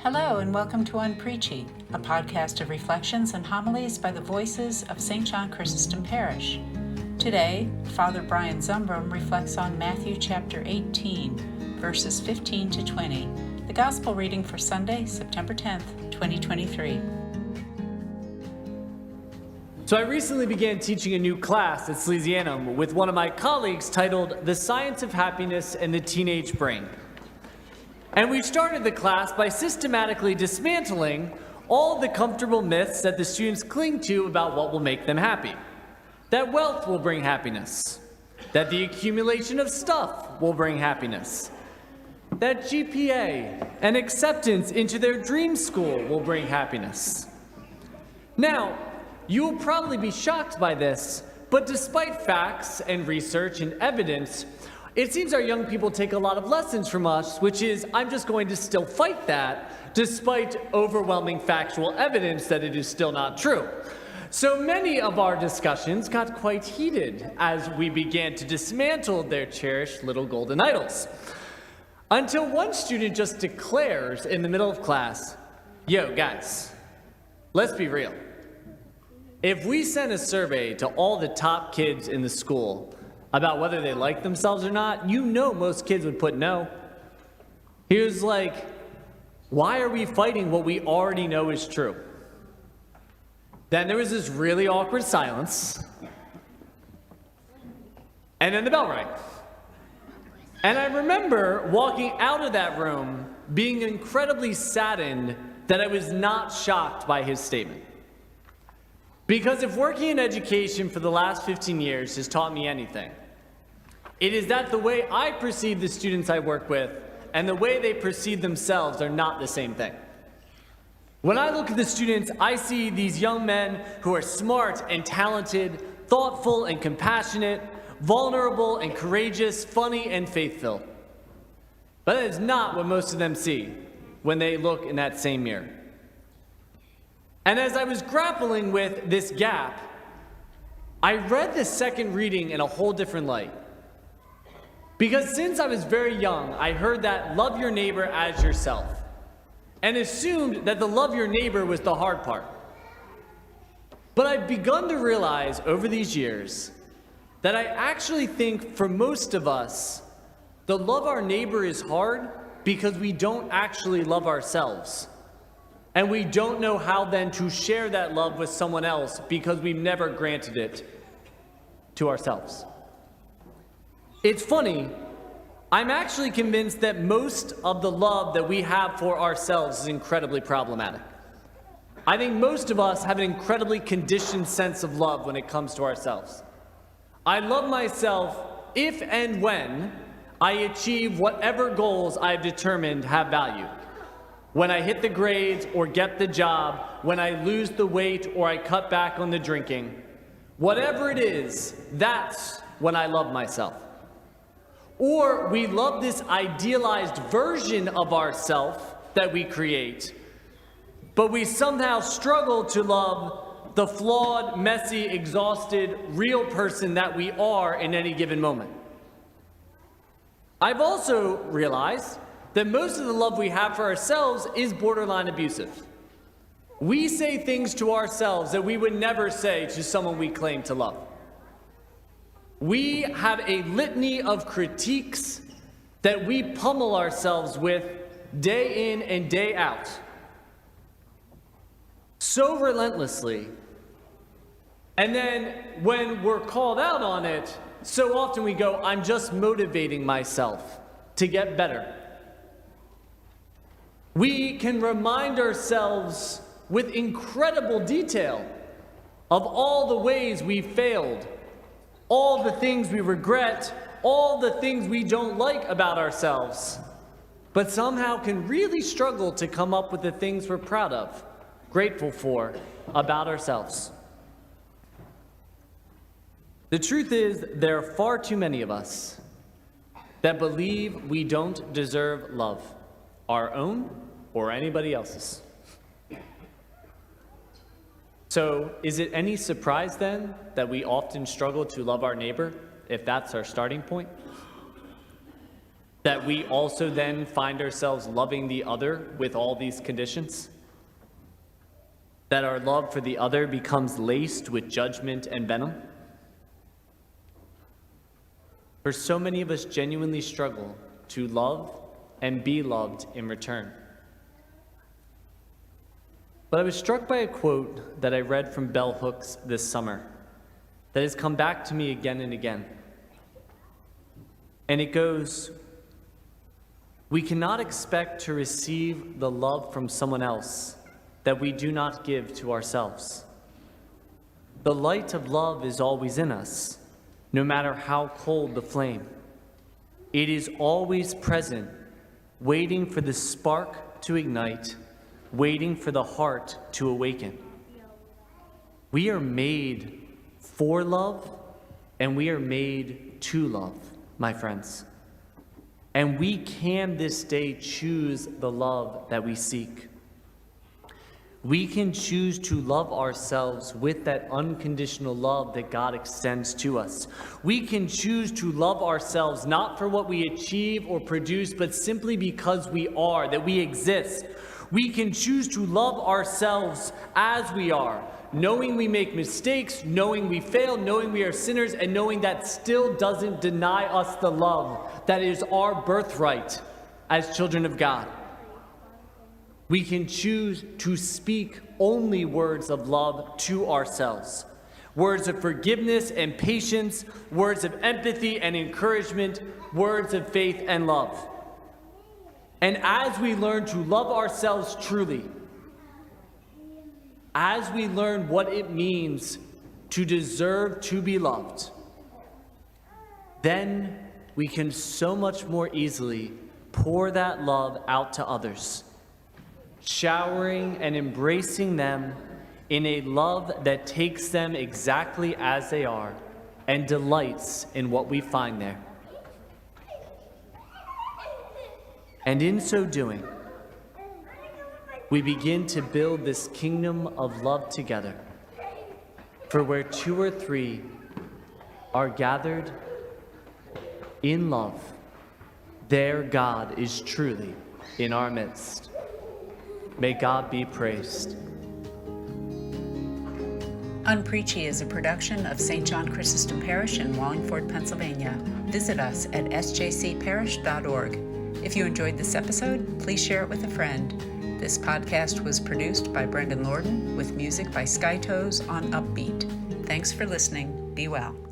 Hello and welcome to Unpreachy, a podcast of reflections and homilies by the voices of St. John Chrysostom Parish. Today, Father Brian Zumbrum reflects on Matthew chapter 18, verses 15 to 20, the Gospel reading for Sunday, September 10th, 2023. So I recently began teaching a new class at Salesianum with one of my colleagues titled The Science of Happiness and the Teenage Brain. And we started the class by systematically dismantling all the comfortable myths that the students cling to about what will make them happy. That wealth will bring happiness. That the accumulation of stuff will bring happiness. That GPA and acceptance into their dream school will bring happiness. Now, you will probably be shocked by this, but despite facts and research and evidence, it seems our young people take a lot of lessons from us, which is, I'm just going to still fight that, despite overwhelming factual evidence that it is still not true. So many of our discussions got quite heated as we began to dismantle their cherished little golden idols. Until one student just declares in the middle of class, "Yo, guys, let's be real. If we sent a survey to all the top kids in the school about whether they like themselves or not, you know most kids would put no." He was like, why are we fighting what we already know is true? Then there was this really awkward silence. And then the bell rang. And I remember walking out of that room being incredibly saddened that I was not shocked by his statement. Because if working in education for the last 15 years has taught me anything, it is that the way I perceive the students I work with and the way they perceive themselves are not the same thing. When I look at the students, I see these young men who are smart and talented, thoughtful and compassionate, vulnerable and courageous, funny and faithful. But that is not what most of them see when they look in that same mirror. And as I was grappling with this gap, I read the second reading in a whole different light. Because since I was very young, I heard that love your neighbor as yourself, and assumed that the love your neighbor was the hard part. But I've begun to realize over these years that I actually think for most of us, the love our neighbor is hard because we don't actually love ourselves. And we don't know how then to share that love with someone else because we've never granted it to ourselves. It's funny, I'm actually convinced that most of the love that we have for ourselves is incredibly problematic. I think most of us have an incredibly conditioned sense of love when it comes to ourselves. I love myself if and when I achieve whatever goals I've determined have value. When I hit the grades or get the job, when I lose the weight or I cut back on the drinking, whatever it is, that's when I love myself. Or we love this idealized version of ourselves that we create, but we somehow struggle to love the flawed, messy, exhausted, real person that we are in any given moment. I've also realized that most of the love we have for ourselves is borderline abusive. We say things to ourselves that we would never say to someone we claim to love. We have a litany of critiques that we pummel ourselves with day in and day out, so relentlessly. And then when we're called out on it, so often we go, I'm just motivating myself to get better. We can remind ourselves with incredible detail of all the ways we failed, all the things we regret, all the things we don't like about ourselves, but somehow can really struggle to come up with the things we're proud of, grateful for about ourselves. The truth is, there are far too many of us that believe we don't deserve love, our own or anybody else's. So, is it any surprise then that we often struggle to love our neighbor, if that's our starting point? that we also then find ourselves loving the other with all these conditions? That our love for the other becomes laced with judgment and venom? For so many of us genuinely struggle to love and be loved in return. But I was struck by a quote that I read from Bell Hooks this summer that has come back to me again and again. And it goes, "We cannot expect to receive the love from someone else that we do not give to ourselves. The light of love is always in us, no matter how cold the flame. It is always present, waiting for the spark to ignite, waiting for the heart to awaken. We are made for love, and we are made to love, my friends. And we can this day choose the love that we seek. We can choose to love ourselves with that unconditional love that God extends to us. We can choose to love ourselves not for what we achieve or produce, but simply because we are, that we exist. We can choose to love ourselves as we are, knowing we make mistakes, knowing we fail, knowing we are sinners, and knowing that still doesn't deny us the love that is our birthright as children of God. We can choose to speak only words of love to ourselves, words of forgiveness and patience, words of empathy and encouragement, words of faith and love. And as we learn to love ourselves truly, as we learn what it means to deserve to be loved, then we can so much more easily pour that love out to others, showering and embracing them in a love that takes them exactly as they are and delights in what we find there. And in so doing, we begin to build this kingdom of love together. For where 2 or 3 are gathered in love, there God is truly in our midst. May God be praised. Unpreachy is a production of St. John Chrysostom Parish in Wallingford, Pennsylvania. Visit us at sjcparish.org. If you enjoyed this episode, please share it with a friend. This podcast was produced by Brendan Lorden with music by Skytoes on Upbeat. Thanks for listening. Be well.